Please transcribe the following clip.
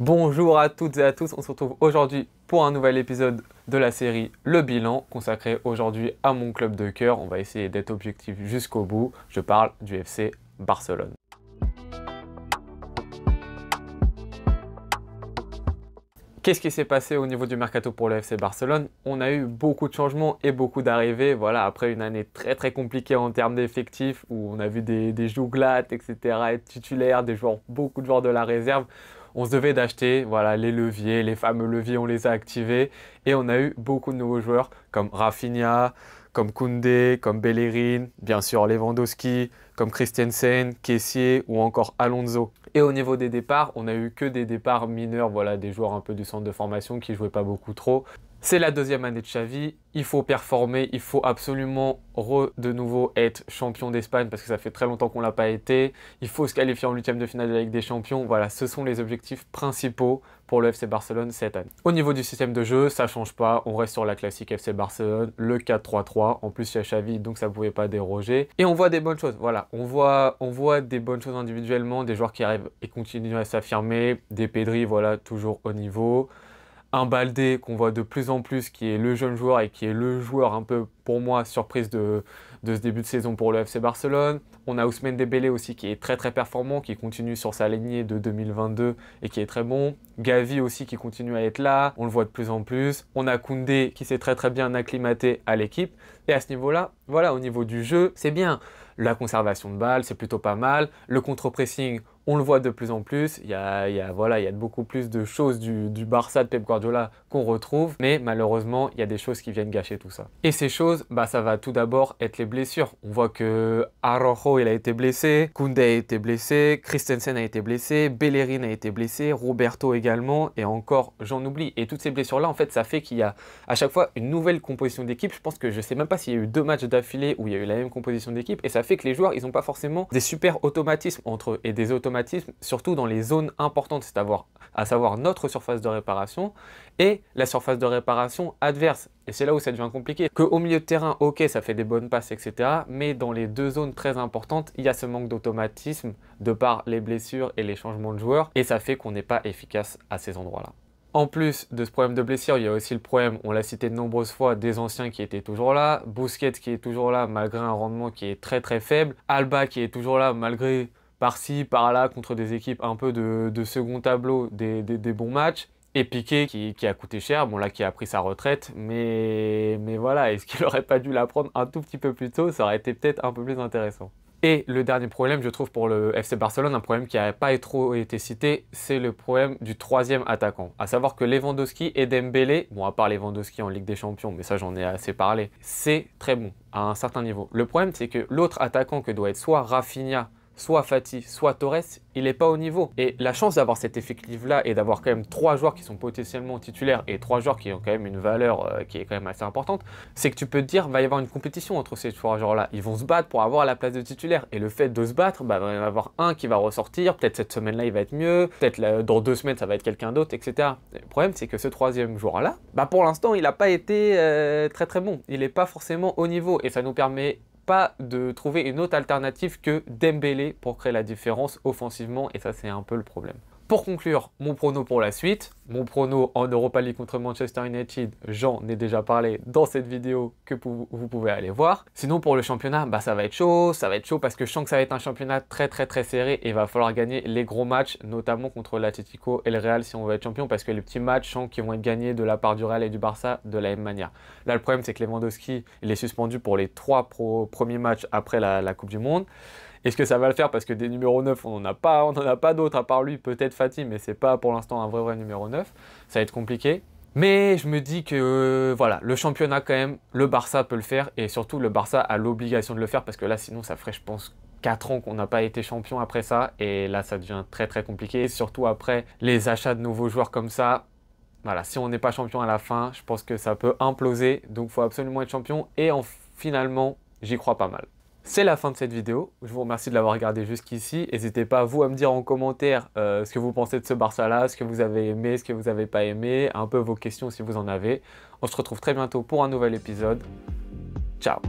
Bonjour à toutes et à tous, on se retrouve aujourd'hui pour un nouvel épisode de la série Le Bilan, consacré aujourd'hui à mon club de cœur. On va essayer d'être objectif jusqu'au bout, je parle du FC Barcelone. Qu'est-ce qui s'est passé au niveau du mercato pour le FC Barcelone? On a eu beaucoup de changements et beaucoup d'arrivées. Voilà, après une année très compliquée en termes d'effectifs, où on a vu des jouglates, etc. être titulaires, beaucoup de joueurs de la réserve. On se devait d'acheter voilà, les leviers, les fameux leviers, on les a activés. Et on a eu beaucoup de nouveaux joueurs comme Rafinha, comme Koundé, comme Bellerin, bien sûr Lewandowski, comme Christensen, Kessié ou encore Alonso. Et au niveau des départs, on n'a eu que des départs mineurs, voilà, des joueurs un peu du centre de formation qui ne jouaient pas beaucoup trop. C'est la deuxième année de Xavi, il faut performer, il faut absolument de nouveau être champion d'Espagne parce que ça fait très longtemps qu'on ne l'a pas été. Il faut se qualifier en huitième de finale de la Ligue des Champions. Voilà, ce sont les objectifs principaux pour le FC Barcelone cette année. Au niveau du système de jeu, ça ne change pas. On reste sur la classique FC Barcelone, le 4-3-3. En plus, il y a Xavi, donc ça ne pouvait pas déroger. Et on voit des bonnes choses. Voilà, on voit des bonnes choses individuellement, des joueurs qui arrivent et continuent à s'affirmer, des Pedri, voilà, toujours au niveau. Un Baldé qu'on voit de plus en plus, qui est le jeune joueur et qui est le joueur un peu, pour moi, surprise de ce début de saison pour le FC Barcelone. On a Ousmane Dembélé aussi qui est très performant, qui continue sur sa lignée de 2022 et qui est très bon. Gavi aussi qui continue à être là, on le voit de plus en plus. On a Koundé qui s'est très bien acclimaté à l'équipe. Et à ce niveau-là, voilà, au niveau du jeu, c'est bien. La conservation de balles, c'est plutôt pas mal. Le contre-pressing, on le voit de plus en plus. Il y a beaucoup plus de choses du Barça de Pep Guardiola qu'on retrouve. Mais malheureusement, il y a des choses qui viennent gâcher tout ça. Et ces choses, ça va tout d'abord être les blessures. On voit que Araujo, il a été blessé. Koundé a été blessé. Christensen a été blessé. Bellerin a été blessé. Roberto également. Et encore, j'en oublie. Et toutes ces blessures-là, en fait, ça fait qu'il y a à chaque fois une nouvelle composition d'équipe. Je pense que je sais même pas s'il y a eu 2 matchs d'affilée où il y a eu la même composition d'équipe. Et ça fait que les joueurs, ils n'ont pas forcément des super automatismes entre eux. Et des automatismes, surtout dans les zones importantes, à savoir notre surface de réparation et la surface de réparation adverse. Et c'est là où ça devient compliqué. Qu'au milieu de terrain, ok, ça fait des bonnes passes, etc. Mais dans les deux zones très importantes, il y a ce manque d'automatisme de par les blessures et les changements de joueurs. Et ça fait qu'on n'est pas efficace à ces endroits-là. En plus de ce problème de blessure, il y a aussi le problème, on l'a cité de nombreuses fois, des anciens qui étaient toujours là, Busquets qui est toujours là malgré un rendement qui est très faible, Alba qui est toujours là malgré par-ci, par-là contre des équipes un peu de second tableau, des bons matchs, et Piqué qui a coûté cher, bon là qui a pris sa retraite, mais voilà, est-ce qu'il aurait pas dû la prendre un tout petit peu plus tôt? Ça aurait été peut-être un peu plus intéressant. Et le dernier problème, je trouve, pour le FC Barcelone, un problème qui n'a pas trop été cité, c'est le problème du troisième attaquant. À savoir que Lewandowski et Dembélé, bon à part Lewandowski en Ligue des Champions, mais ça j'en ai assez parlé, c'est très bon à un certain niveau. Le problème, c'est que l'autre attaquant que doit être soit Rafinha, soit Fati, soit Torres, il n'est pas au niveau. Et la chance d'avoir cet effectif-là et d'avoir quand même 3 joueurs qui sont potentiellement titulaires et 3 joueurs qui ont quand même une valeur qui est quand même assez importante, c'est que tu peux te dire, va y avoir une compétition entre ces 3 joueurs-là. Ils vont se battre pour avoir la place de titulaire. Et le fait de se battre, il va y en avoir un qui va ressortir, peut-être cette semaine-là il va être mieux, peut-être dans 2 semaines ça va être quelqu'un d'autre, etc. Le problème, c'est que ce troisième joueur-là, pour l'instant, il n'a pas été très bon. Il n'est pas forcément au niveau et ça nous permet pas de trouver une autre alternative que Dembélé pour créer la différence offensivement et ça c'est un peu le problème. Pour conclure, mon prono pour la suite, mon prono en Europa League contre Manchester United, j'en ai déjà parlé dans cette vidéo que vous pouvez aller voir. Sinon pour le championnat, ça va être chaud parce que je sens que ça va être un championnat très serré et il va falloir gagner les gros matchs, notamment contre l'Atlético et le Real si on veut être champion parce que les petits matchs, je sens qu'ils vont être gagnés de la part du Real et du Barça de la même manière. Là le problème c'est que Lewandowski, il est suspendu pour les 3 premiers matchs après la Coupe du Monde. Est-ce que ça va le faire? Parce que des numéros 9, on n'en a pas d'autres à part lui, peut-être Fati, mais c'est pas pour l'instant un vrai numéro 9. Ça va être compliqué. Mais je me dis que voilà, le championnat quand même, le Barça peut le faire et surtout le Barça a l'obligation de le faire parce que là sinon ça ferait je pense 4 ans qu'on n'a pas été champion après ça et là ça devient très compliqué. Surtout après les achats de nouveaux joueurs comme ça. Voilà, si on n'est pas champion à la fin, je pense que ça peut imploser. Donc il faut absolument être champion et finalement, j'y crois pas mal. C'est la fin de cette vidéo, je vous remercie de l'avoir regardé jusqu'ici, n'hésitez pas vous à me dire en commentaire ce que vous pensez de ce Barça là, ce que vous avez aimé, ce que vous n'avez pas aimé, un peu vos questions si vous en avez. On se retrouve très bientôt pour un nouvel épisode, ciao.